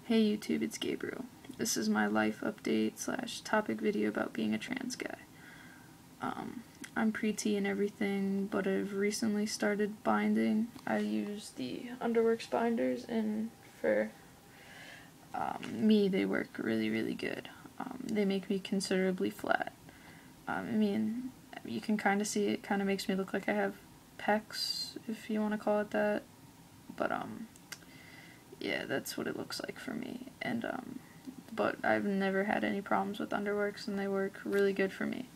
Hey YouTube, it's Gabriel. This is my life update / topic video about being a trans guy. I'm pre-T and everything, but I've recently started binding. I use the Underworks binders, and for me, they work really good. They make me considerably flat. I mean, you can kind of see it kind of makes me look like I have pecs, if you want to call it that, but yeah, that's what it looks like for me. And but I've never had any problems with Underworks, and they work really good for me.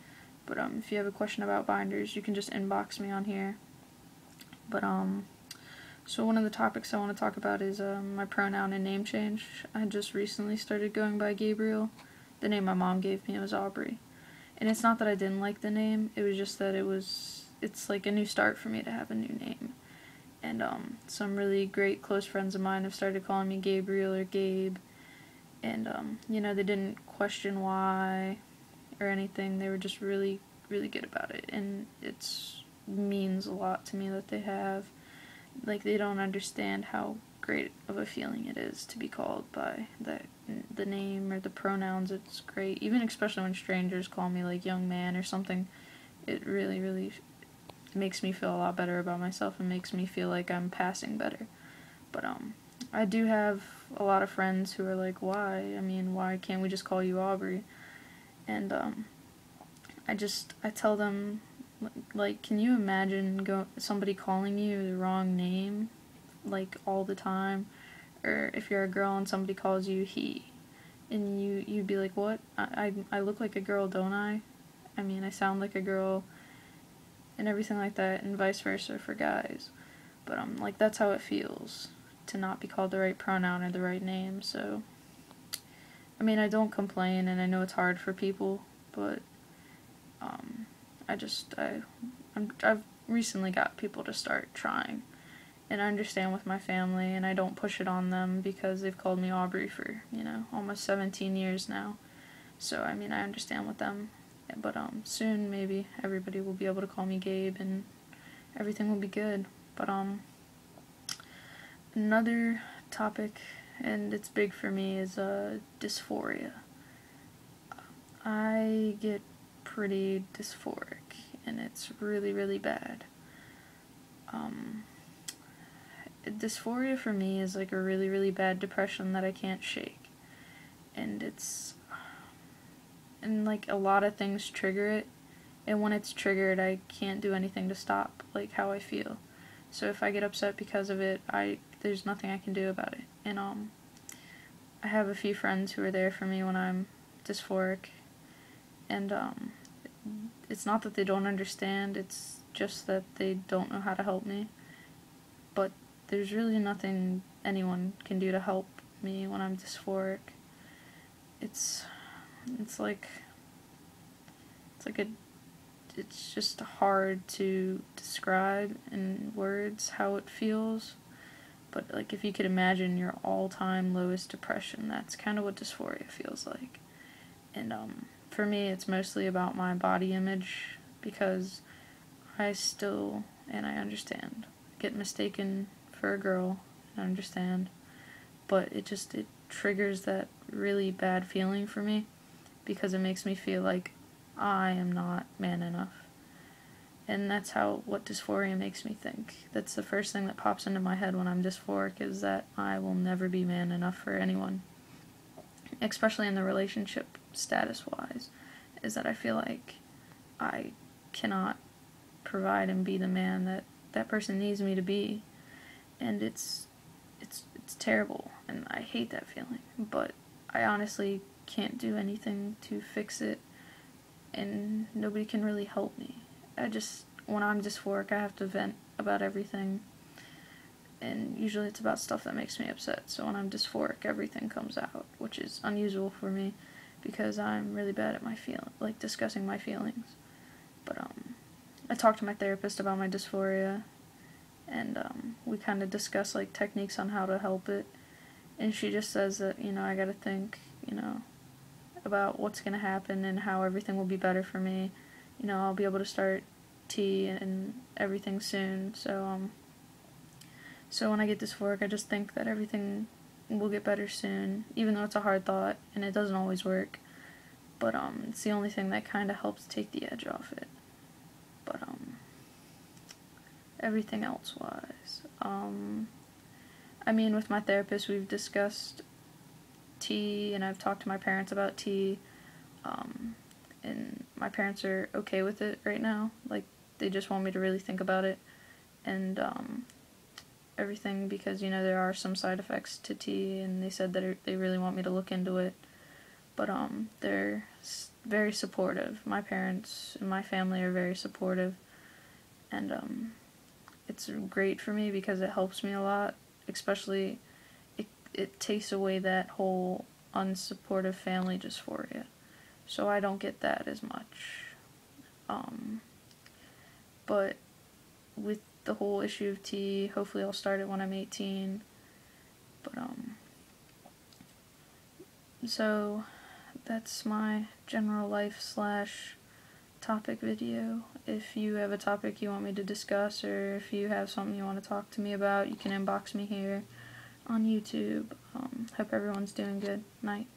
But if you have a question about binders, you can just inbox me on here. But so one of the topics I want to talk about is my pronoun and name change. I just recently started going by Gabriel. The name my mom gave me was Aubrey. And it's not that I didn't like the name, it was just that it's like a new start for me to have a new name. And some really great close friends of mine have started calling me Gabriel or Gabe. And you know, they didn't question why or anything. They were just really good about it, and it means a lot to me that they have. Like, they don't understand how great of a feeling it is to be called by the name or the pronouns. It's great, even especially when strangers call me like young man or something. It really makes me feel a lot better about myself and makes me feel like I'm passing better. But I do have a lot of friends who are like, why? I mean, why can't we just call you Aubrey? And I tell them, like, can you imagine somebody calling you the wrong name, like, all the time? Or if you're a girl and somebody calls you he, and you'd be like, what? I look like a girl, don't I? I mean, I sound like a girl, and everything like that, and vice versa for guys. But like, that's how it feels to not be called the right pronoun or the right name. So I mean, I don't complain, and I know it's hard for people, but I've recently got people to start trying, and I understand with my family, and I don't push it on them because they've called me Aubrey for, you know, almost 17 years now. So I mean, I understand with them, but soon maybe everybody will be able to call me Gabe, and everything will be good. But another topic, and it's big for me, is dysphoria. I get pretty dysphoric, and it's really bad. Dysphoria for me is like a really bad depression that I can't shake, and like a lot of things trigger it, and when it's triggered, I can't do anything to stop like how I feel. So if I get upset because of it, there's nothing I can do about it. And I have a few friends who are there for me when I'm dysphoric, and it's not that they don't understand, it's just that they don't know how to help me. But there's really nothing anyone can do to help me when I'm dysphoric. It's just hard to describe in words how it feels. But like, if you could imagine your all-time lowest depression, that's kind of what dysphoria feels like. And for me, it's mostly about my body image, because I still, and I understand, get mistaken for a girl, and I understand, but it triggers that really bad feeling for me, because it makes me feel like I am not man enough. And that's what dysphoria makes me think. That's the first thing that pops into my head when I'm dysphoric, is that I will never be man enough for anyone. Especially in the relationship status-wise, is that I feel like I cannot provide and be the man that that person needs me to be. And it's terrible, and I hate that feeling. But I honestly can't do anything to fix it, and nobody can really help me. When I'm dysphoric, I have to vent about everything, and usually it's about stuff that makes me upset. So when I'm dysphoric, everything comes out, which is unusual for me, because I'm really bad at discussing my feelings. But I talked to my therapist about my dysphoria, and we kind of discuss like techniques on how to help it, and she just says that, you know, I gotta think, you know, about what's gonna happen and how everything will be better for me. You know, I'll be able to start T and everything soon. So when I get dysphoric, I just think that everything will get better soon, even though it's a hard thought and it doesn't always work. But it's the only thing that kind of helps take the edge off it. But everything else wise, I mean, with my therapist, we've discussed tea, and I've talked to my parents about tea, and my parents are okay with it right now. Like, they just want me to really think about it, and everything, because, you know, there are some side effects to tea, and they said that they really want me to look into it. But they're very supportive. My parents and my family are very supportive, and it's great for me because it helps me a lot, especially it takes away that whole unsupportive family dysphoria, so I don't get that as much. But with the whole issue of tea, hopefully I'll start it when I'm 18, but so that's my general life / topic video. If you have a topic you want me to discuss, or if you have something you want to talk to me about, you can inbox me here on YouTube. Hope everyone's doing good. Night.